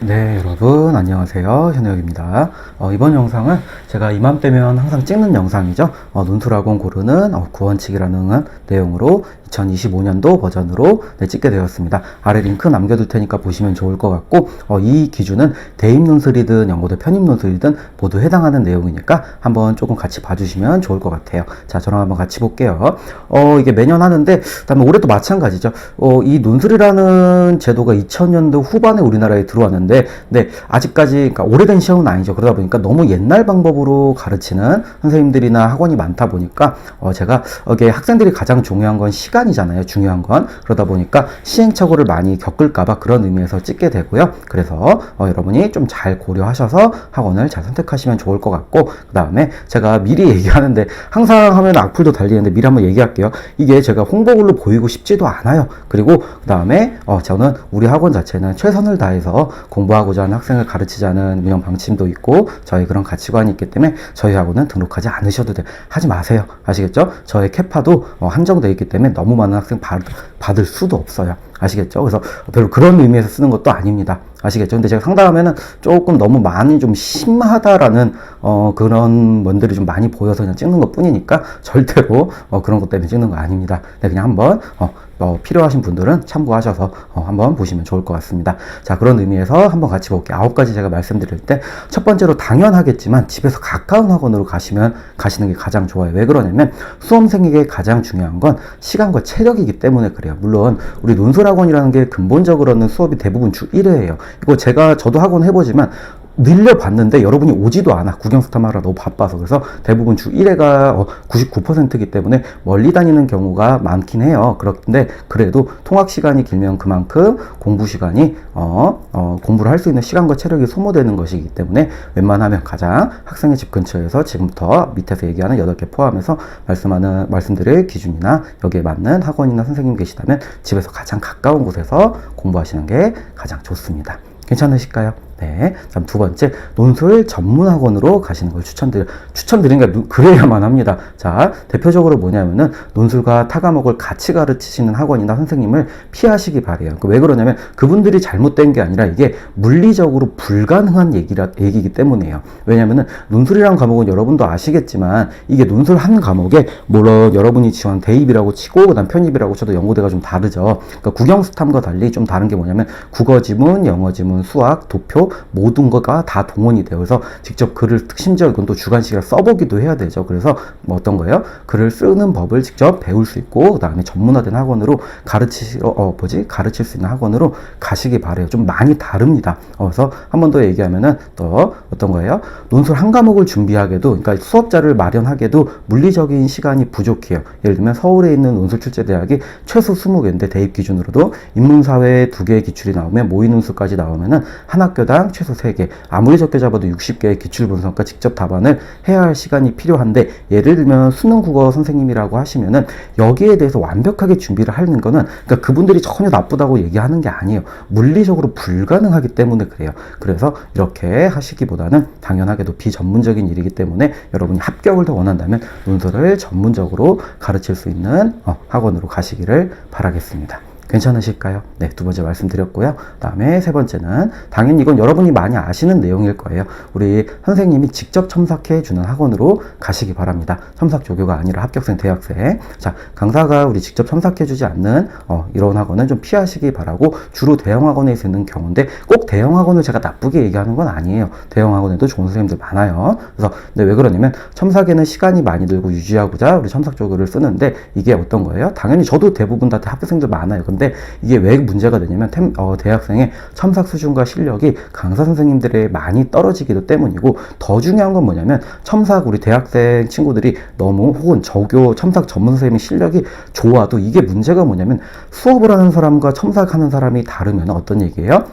네, 여러분 안녕하세요. 현우혁입니다. 이번 영상은 제가 이맘때면 항상 찍는 영상이죠. 논술학원 고르는 구원칙이라는 내용으로 2025년도 버전으로 찍게 되었습니다. 아래 링크 남겨둘 테니까 보시면 좋을 것 같고, 이 기준은 대입 논술이든 연고대 편입 논술이든 모두 해당하는 내용이니까 한번 조금 같이 봐주시면 좋을 것 같아요. 자, 저랑 한번 같이 볼게요. 이게 매년 하는데, 그다음에 올해도 마찬가지죠. 이 논술이라는 제도가 2000년도 후반에 우리나라에 들어왔는데, 네, 아직까지, 그러니까 오래된 시험은 아니죠. 그러다 보니까 너무 옛날 방법으로 가르치는 선생님들이나 학원이 많다 보니까, 제가, 이게 학생들이 가장 중요한 건 시간이잖아요. 중요한 건. 그러다 보니까 시행착오를 많이 겪을까봐 그런 의미에서 찍게 되고요. 그래서, 여러분이 좀 잘 고려하셔서 학원을 잘 선택하시면 좋을 것 같고, 그 다음에 제가 미리 얘기하는데, 항상 하면 악플도 달리는데 미리 한번 얘기할게요. 이게 제가 홍보글로 보이고 싶지도 않아요. 그리고, 그 다음에, 저는 우리 학원 자체는 최선을 다해서 공부하고자 하는 학생을 가르치자는 운영 방침도 있고 저희 그런 가치관이 있기 때문에 저희 학원은 등록하지 않으셔도 돼요. 하지 마세요. 아시겠죠? 저의 캐파도 한정되어 있기 때문에 너무 많은 학생 받을 수도 없어요. 아시겠죠? 그래서 별로 그런 의미에서 쓰는 것도 아닙니다. 아시겠죠? 근데 제가 상담하면은 조금 너무 많이 좀 심하다라는 그런 분들이 좀 많이 보여서 그냥 찍는 것 뿐이니까 절대로 그런 것 때문에 찍는 거 아닙니다. 네, 그냥 한번 필요하신 분들은 참고하셔서 한번 보시면 좋을 것 같습니다. 자, 그런 의미에서 한번 같이 볼게요. 9가지 제가 말씀드릴 때 첫 번째로 당연하겠지만 집에서 가까운 학원으로 가시는 게 가장 좋아요. 왜 그러냐면 수험생에게 가장 중요한 건 시간과 체력이기 때문에 그래요. 물론 우리 논술학원이라는 게 근본적으로는 수업이 대부분 주 1회예요. 이거 저도 학원 해보지만 늘려봤는데 여러분이 오지도 않아. 구경스탐하라 너무 바빠서. 그래서 대부분 주 1회가 99%이기 때문에 멀리 다니는 경우가 많긴 해요. 그런데 그래도 통학 시간이 길면 그만큼 공부 시간이 공부를 할 수 있는 시간과 체력이 소모되는 것이기 때문에 웬만하면 가장 학생의 집 근처에서 지금부터 밑에서 얘기하는 8개 포함해서 말씀드릴 기준이나 여기에 맞는 학원이나 선생님 계시다면 집에서 가장 가까운 곳에서 공부하시는 게 가장 좋습니다. 괜찮으실까요? 네. 다음 두 번째, 논술 전문학원으로 가시는 걸 추천드리는 게 그래야만 합니다. 자, 대표적으로 뭐냐면은 논술과 타 과목을 같이 가르치시는 학원이나 선생님을 피하시기 바래요. 왜 그러냐면 그분들이 잘못된 게 아니라 이게 물리적으로 불가능한 얘기이기 때문이에요. 왜냐면은 논술이라는 과목은 여러분도 아시겠지만 이게 논술 한 과목에 물론 여러분이 지원 대입이라고 치고 그다음 편입이라고 쳐도 연고대가 좀 다르죠. 그러니까 국영수탐과 달리 좀 다른 게 뭐냐면 국어 지문, 영어 지문, 수학, 도표 모든 거가 다 동원이 돼요. 그래서 직접 글을 심지어 이건 또 주관식이라 써보기도 해야 되죠. 그래서 어떤 거예요? 글을 쓰는 법을 직접 배울 수 있고 그 다음에 전문화된 학원으로 가르칠 수 있는 학원으로 가시기 바래요. 좀 많이 다릅니다. 그래서 한 번 더 얘기하면은 또 어떤 거예요? 논술 한 과목을 준비하게도 그러니까 수업자를 마련하게도 물리적인 시간이 부족해요. 예를 들면 서울에 있는 논술출제대학이 최소 20개인데 대입 기준으로도 인문사회 2개의 기출이 나오면 모의논술까지 나오면은 한 학교당 최소 3개, 아무리 적게 잡아도 60개의 기출분석과 직접 답안을 해야 할 시간이 필요한데 예를 들면 수능 국어 선생님이라고 하시면은 여기에 대해서 완벽하게 준비를 하는 거는 그러니까 그분들이 전혀 나쁘다고 얘기하는 게 아니에요. 물리적으로 불가능하기 때문에 그래요. 그래서 이렇게 하시기보다는 당연하게도 비전문적인 일이기 때문에 여러분이 합격을 더 원한다면 논술을 전문적으로 가르칠 수 있는 학원으로 가시기를 바라겠습니다. 괜찮으실까요? 네, 두 번째 말씀드렸고요. 그 다음에 세 번째는 당연히 이건 여러분이 많이 아시는 내용일 거예요. 우리 선생님이 직접 첨삭해 주는 학원으로 가시기 바랍니다. 첨삭 조교가 아니라 합격생, 대학생. 자, 강사가 우리 직접 첨삭해 주지 않는 이런 학원은 좀 피하시기 바라고 주로 대형 학원에 있는 경우인데 꼭 대형 학원을 제가 나쁘게 얘기하는 건 아니에요. 대형 학원에도 좋은 선생님들 많아요. 그래서 근데 왜 그러냐면 첨삭에는 시간이 많이 들고 유지하고자 우리 첨삭 조교를 쓰는데 이게 어떤 거예요? 당연히 저도 대부분 다 합격생들 많아요. 근데 이게 왜 문제가 되냐면 대학생의 첨삭 수준과 실력이 강사 선생님들의 많이 떨어지기도 때문이고 더 중요한 건 뭐냐면 첨삭 우리 대학생 친구들이 너무 혹은 첨삭 전문 선생님의 실력이 좋아도 이게 문제가 뭐냐면 수업을 하는 사람과 첨삭하는 사람이 다르면 어떤 얘기예요?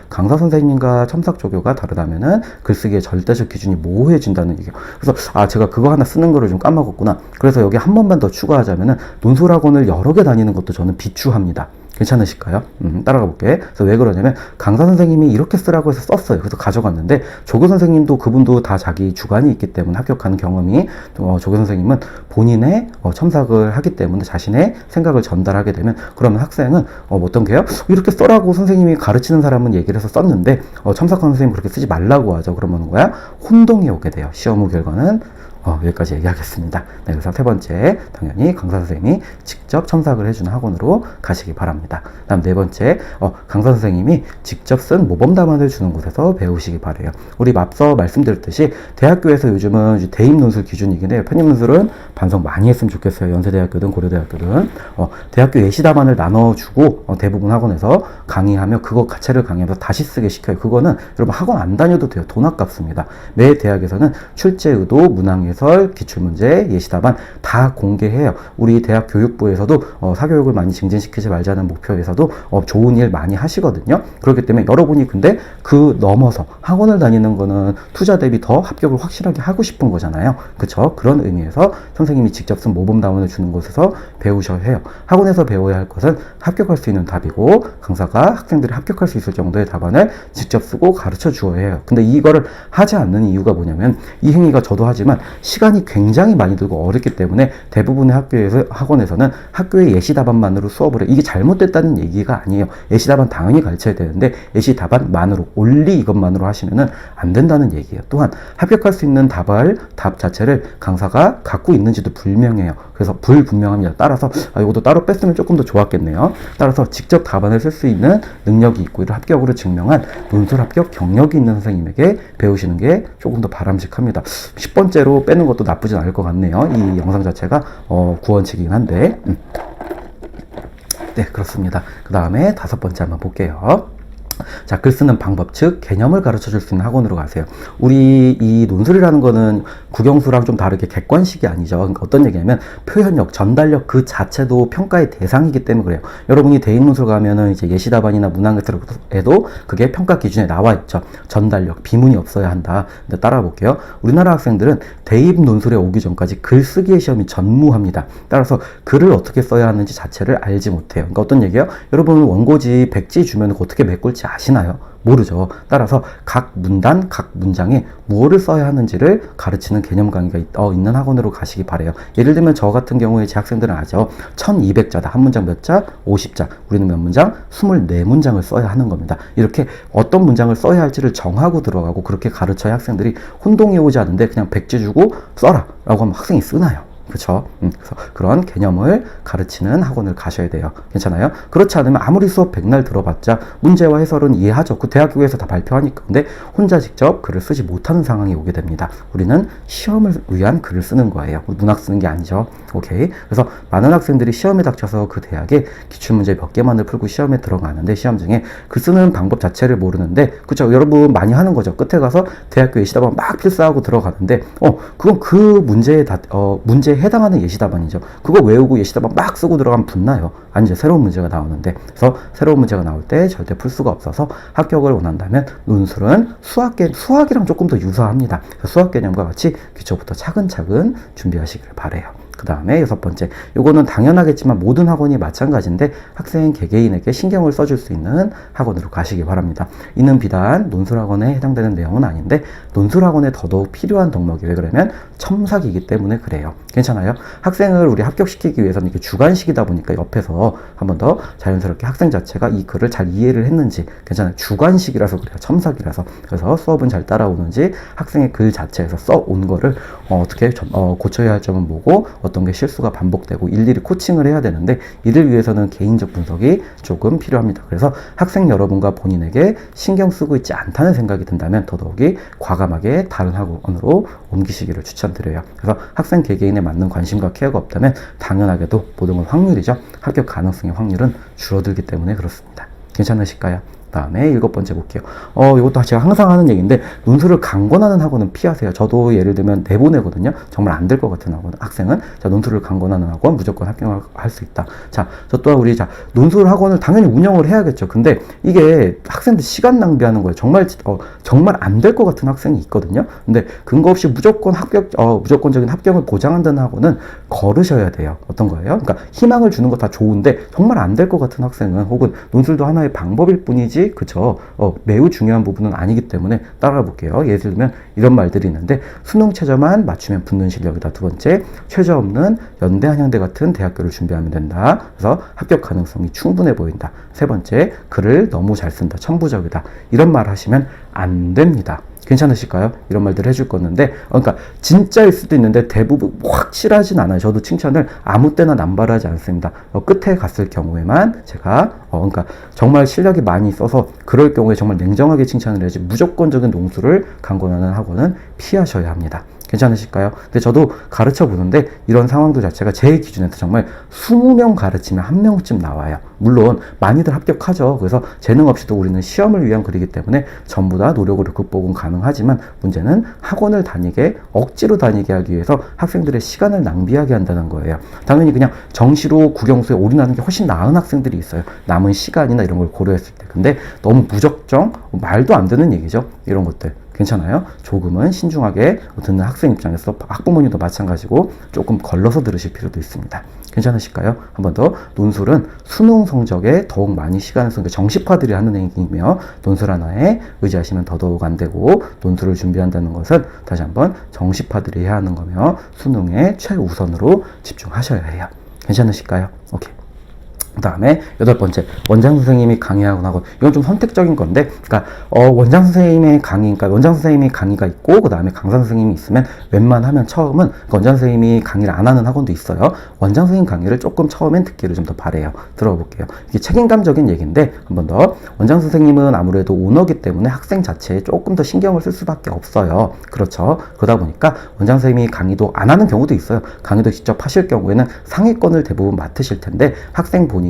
강사 선생님과 첨삭 조교가 다르다면은 글쓰기의 절대적 기준이 모호해진다는 얘기예요. 그래서 제가 그거 하나 쓰는 거를 좀 까먹었구나. 그래서 여기 한 번만 더 추가하자면은 논술학원을 여러 개 다니는 것도 저는 비추합니다. 괜찮으실까요? 따라가 볼게. 그래서 왜 그러냐면 강사 선생님이 이렇게 쓰라고 해서 썼어요. 그래서 가져갔는데 조교 선생님도 그분도 다 자기 주관이 있기 때문에 합격하는 경험이 조교 선생님은 본인의 첨삭을 하기 때문에 자신의 생각을 전달하게 되면 그러면 학생은 어떤 게요? 이렇게 써라고 선생님이 가르치는 사람은 얘기를 해서 썼는데 첨삭하는 선생님이 그렇게 쓰지 말라고 하죠. 그러면 거야? 혼동이 오게 돼요. 시험 후 결과는 여기까지 얘기하겠습니다. 네, 그래서 세 번째, 당연히 강사 선생님이 직접 첨삭을 해주는 학원으로 가시기 바랍니다. 다음 네 번째, 강사 선생님이 직접 쓴 모범 답안을 주는 곳에서 배우시기 바래요. 우리 앞서 말씀드렸듯이 대학교에서 요즘은 대입 논술 기준이긴 해요. 편입 논술은 반성 많이 했으면 좋겠어요. 연세대학교든 고려대학교든. 대학교 예시 답안을 나눠주고 대부분 학원에서 강의하며 그거 자체를 강의하면서 다시 쓰게 시켜요. 그거는 여러분 학원 안 다녀도 돼요. 돈 아깝습니다. 매 대학에서는 출제 의도, 문항 해설, 기출문제, 예시답안 다 공개해요. 우리 대학 교육부에서도 사교육을 많이 증진시키지 말자는 목표에서도 좋은 일 많이 하시거든요. 그렇기 때문에 여러분이 근데 그 넘어서 학원을 다니는 거는 투자 대비 더 합격을 확실하게 하고 싶은 거잖아요. 그쵸? 그런 의미에서 선생님이 직접 쓴 모범 답안을 주는 곳에서 배우셔야 해요. 학원에서 배워야 할 것은 합격할 수 있는 답이고 강사가 학생들이 합격할 수 있을 정도의 답안을 직접 쓰고 가르쳐 주어야 해요. 근데 이거를 하지 않는 이유가 뭐냐면 이 행위가 저도 하지만 시간이 굉장히 많이 들고 어렵기 때문에 대부분의 학원에서는 학교의 예시 답안만으로 수업을 해요. 이게 잘못됐다는 얘기가 아니에요. 예시 답안 당연히 가르쳐야 되는데 예시 답안만으로 올리 이것만으로 하시면은 안 된다는 얘기예요. 또한 합격할 수 있는 답 자체를 강사가 갖고 있는지도 불명해요. 그래서 불분명합니다. 따라서 이것도 따로 뺐으면 조금 더 좋았겠네요. 따라서 직접 답안을 쓸 수 있는 능력이 있고 이를 합격으로 증명한 논술 합격 경력이 있는 선생님에게 배우시는 게 조금 더 바람직합니다. 10번째로 빼는 것도 나쁘진 않을 것 같네요. 이 영상 자체가 구원칙이긴 한데 네, 그렇습니다. 그 다음에 다섯 번째 한번 볼게요. 자, 글 쓰는 방법, 즉 개념을 가르쳐 줄 수 있는 학원으로 가세요. 우리 이 논술이라는 거는 국영수랑 좀 다르게 객관식이 아니죠. 그러니까 어떤 얘기냐면 표현력, 전달력 그 자체도 평가의 대상이기 때문에 그래요. 여러분이 대입 논술 가면은 이제 예시 답안이나 문항 같은에도 그게 평가 기준에 나와 있죠. 전달력, 비문이 없어야 한다. 근데 따라 볼게요. 우리나라 학생들은 대입 논술에 오기 전까지 글쓰기의 시험이 전무합니다. 따라서 글을 어떻게 써야 하는지 자체를 알지 못해요. 그러니까 어떤 얘기예요? 여러분 원고지 100지 주면 어떻게 메꿀지 아시나요? 모르죠. 따라서 각 문단, 각 문장에 무엇을 써야 하는지를 가르치는 개념 강의가 있는 학원으로 가시기 바래요. 예를 들면 저 같은 경우에 제 학생들은 아죠. 1200자다. 한 문장 몇 자? 50자. 우리는 몇 문장? 24문장을 써야 하는 겁니다. 이렇게 어떤 문장을 써야 할지를 정하고 들어가고 그렇게 가르쳐야 학생들이 혼동이 오지 않는데 그냥 100지 주고 써라 라고 하면 학생이 쓰나요? 그쵸? 그래서 그런 개념을 가르치는 학원을 가셔야 돼요. 괜찮아요? 그렇지 않으면 아무리 수업 백날 들어봤자 문제와 해설은 이해하죠. 그 대학교에서 다 발표하니까. 근데 혼자 직접 글을 쓰지 못하는 상황이 오게 됩니다. 우리는 시험을 위한 글을 쓰는 거예요. 문학 쓰는 게 아니죠. 오케이? 그래서 많은 학생들이 시험에 닥쳐서 그 대학에 기출문제 몇 개만을 풀고 시험에 들어가는데 시험 중에 글 쓰는 방법 자체를 모르는데 그쵸? 여러분 많이 하는 거죠. 끝에 가서 대학교 예시답안 막 필사하고 들어가는데 그건 그 문제에 해당하는 예시답안이죠. 그거 외우고 예시답안 막 쓰고 들어가면 붙나요? 아니죠. 새로운 문제가 나오는데. 그래서 새로운 문제가 나올 때 절대 풀 수가 없어서 합격을 원한다면 논술은 수학이랑 조금 더 유사합니다. 수학 개념과 같이 기초부터 차근차근 준비하시길 바래요. 그 다음에 여섯 번째, 요거는 당연하겠지만 모든 학원이 마찬가지인데 학생 개개인에게 신경을 써줄 수 있는 학원으로 가시기 바랍니다. 이는 비단 논술학원에 해당되는 내용은 아닌데 논술학원에 더더욱 필요한 덕목이 왜 그러면 첨삭이기 때문에 그래요. 괜찮아요? 학생을 우리 합격시키기 위해서는 이게 주관식이다 보니까 옆에서 한 번 더 자연스럽게 학생 자체가 이 글을 잘 이해를 했는지 괜찮아요. 주관식이라서 그래요. 첨삭이라서. 그래서 수업은 잘 따라오는지 학생의 글 자체에서 써온 거를 어떻게 고쳐야 할 점은 뭐고 어떤 게 실수가 반복되고 일일이 코칭을 해야 되는데 이를 위해서는 개인적 분석이 조금 필요합니다. 그래서 학생 여러분과 본인에게 신경 쓰고 있지 않다는 생각이 든다면 더더욱이 과감하게 다른 학원으로 옮기시기를 추천드려요. 그래서 학생 개개인에 맞는 관심과 케어가 없다면 당연하게도 모든 건 확률이죠. 합격 가능성의 확률은 줄어들기 때문에 그렇습니다. 괜찮으실까요? 다음에 7번째 볼게요. 이것도 제가 항상 하는 얘기인데, 논술을 강권하는 학원은 피하세요. 저도 예를 들면 내보내거든요. 정말 안 될 것 같은 학생은, 자, 논술을 강권하는 학원 무조건 합격할 수 있다. 자, 저 또한 논술 학원을 당연히 운영을 해야겠죠. 근데 이게 학생들 시간 낭비하는 거예요. 정말 안 될 것 같은 학생이 있거든요. 근데 근거 없이 무조건적인 합격을 보장한다는 학원은 거르셔야 돼요. 어떤 거예요? 그러니까 희망을 주는 거 다 좋은데 정말 안 될 것 같은 학생은, 혹은 논술도 하나의 방법일 뿐이지, 그쵸? 매우 중요한 부분은 아니기 때문에 따라가 볼게요. 예를 들면 이런 말들이 있는데, 수능 최저만 맞추면 붙는 실력이다. 두 번째, 최저 없는 연대 한양대 같은 대학교를 준비하면 된다. 그래서 합격 가능성이 충분해 보인다. 세 번째, 글을 너무 잘 쓴다. 천부적이다. 이런 말 하시면 안 됩니다. 괜찮으실까요? 이런 말들 해줄 건데, 그러니까 진짜일 수도 있는데 대부분 확실하진 않아요. 저도 칭찬을 아무 때나 남발하지 않습니다. 끝에 갔을 경우에만 제가 그러니까 정말 실력이 많이 있어서 그럴 경우에 정말 냉정하게 칭찬을 해야지, 무조건적인 농수를 강권하는 학원은 피하셔야 합니다. 괜찮으실까요? 근데 저도 가르쳐 보는데 이런 상황들 자체가 제 기준에서 정말 20명 가르치면 1명쯤 나와요. 물론 많이들 합격하죠. 그래서 재능 없이도 우리는 시험을 위한 글이기 때문에 전부 다 노력으로 극복은 가능하지만, 문제는 학원을 억지로 다니게 하기 위해서 학생들의 시간을 낭비하게 한다는 거예요. 당연히 그냥 정시로 국영수에 올인하는 게 훨씬 나은 학생들이 있어요. 남은 시간이나 이런 걸 고려했을 때. 근데 너무 무적정, 말도 안 되는 얘기죠. 이런 것들. 괜찮아요? 조금은 신중하게 듣는 학생 입장에서, 학부모님도 마찬가지고 조금 걸러서 들으실 필요도 있습니다. 괜찮으실까요? 한 번 더, 논술은 수능 성적에 더욱 많이 시간을 쓰는, 정시파들이 하는 행위이며, 논술 하나에 의지하시면 더더욱 안 되고, 논술을 준비한다는 것은 다시 한번 정시파들이 해야 하는 거며, 수능에 최우선으로 집중하셔야 해요. 괜찮으실까요? 오케이. 그 다음에 8번째, 원장 선생님이 강의하곤 하고, 이건 좀 선택적인 건데, 그러니까 원장 선생님의 강의가 있고, 그 다음에 강사 선생님이 있으면 웬만하면 처음은, 원장 선생님이 강의를 안 하는 학원도 있어요. 원장 선생님 강의를 조금 처음엔 듣기를 좀 더 바래요. 들어볼게요. 이게 책임감적인 얘기인데, 한 번 더, 원장 선생님은 아무래도 오너기 때문에 학생 자체에 조금 더 신경을 쓸 수밖에 없어요. 그렇죠. 그러다 보니까 원장 선생님이 강의도 안 하는 경우도 있어요. 강의도 직접 하실 경우에는 상위권을 대부분 맡으실 텐데, 학생 본인이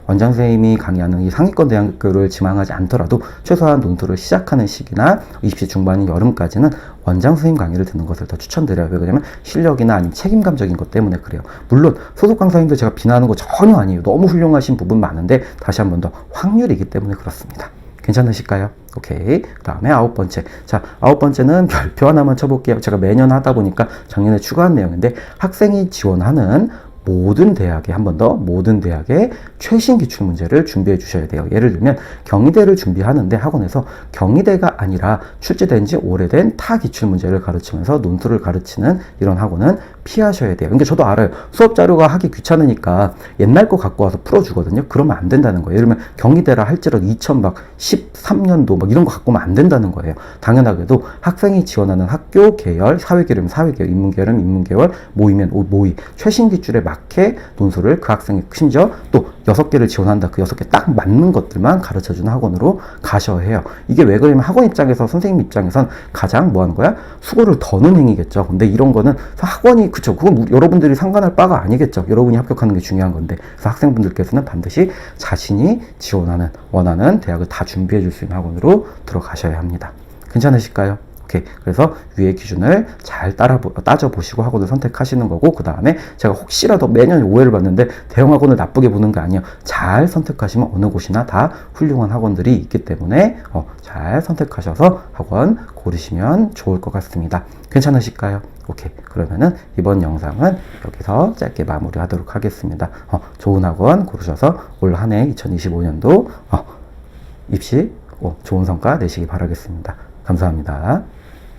원장 선생님이 강의하는 이 상위권 대학교를 지망하지 않더라도 최소한 논술을 시작하는 시기나 20대 중반인 여름까지는 원장 선생님 강의를 듣는 것을 더 추천드려요. 왜냐면 실력이나 아니면 책임감적인 것 때문에 그래요. 물론 소속 강사님도 제가 비난하는 거 전혀 아니에요. 너무 훌륭하신 부분 많은데, 다시 한 번 더 확률이기 때문에 그렇습니다. 괜찮으실까요? 오케이. 그 다음에 9번째. 자, 9번째는 별표 하나만 쳐볼게요. 제가 매년 하다 보니까 작년에 추가한 내용인데, 학생이 지원하는 모든 대학에, 한 번 더, 모든 대학의 최신 기출문제를 준비해 주셔야 돼요. 예를 들면 경희대를 준비하는데 학원에서 경희대가 아니라 출제된 지 오래된 타 기출문제를 가르치면서 논술을 가르치는 이런 학원은 피하셔야 돼요. 그러니까 저도 알아요. 수업 자료가 하기 귀찮으니까 옛날 거 갖고 와서 풀어주거든요. 그러면 안 된다는 거예요. 예를 들면 경희대라 할지라도 2013년도 이런 거 갖고 오면 안 된다는 거예요. 당연하게도 학생이 지원하는 학교 계열, 사회계열이면 사회계열, 인문계열이면 인문계열, 모의면 모의, 최신 기출에 맞게 논술을 그 학생이, 심지어 또 6개를 지원한다. 그 6개 딱 맞는 것들만 가르쳐주는 학원으로 가셔야 해요. 이게 왜 그러냐면 학원 입장에서, 선생님 입장에선 가장 뭐 하는 거야? 수고를 더는 행위겠죠. 근데 이런 거는 학원이, 그쵸, 그건 여러분들이 상관할 바가 아니겠죠. 여러분이 합격하는 게 중요한 건데. 그래서 학생분들께서는 반드시 자신이 지원하는, 원하는 대학을 다 준비해 줄 수 있는 학원으로 들어가셔야 합니다. 괜찮으실까요? 오케이. 그래서 위의 기준을 잘 따져보시고 학원을 선택하시는 거고, 그 다음에 제가 혹시라도 매년 오해를 받는데, 대형 학원을 나쁘게 보는 게 아니에요. 잘 선택하시면 어느 곳이나 다 훌륭한 학원들이 있기 때문에 잘 선택하셔서 학원 고르시면 좋을 것 같습니다. 괜찮으실까요? 오케이. 그러면은 이번 영상은 여기서 짧게 마무리하도록 하겠습니다. 좋은 학원 고르셔서 올 한 해 2025년도 입시 좋은 성과 내시기 바라겠습니다. 감사합니다.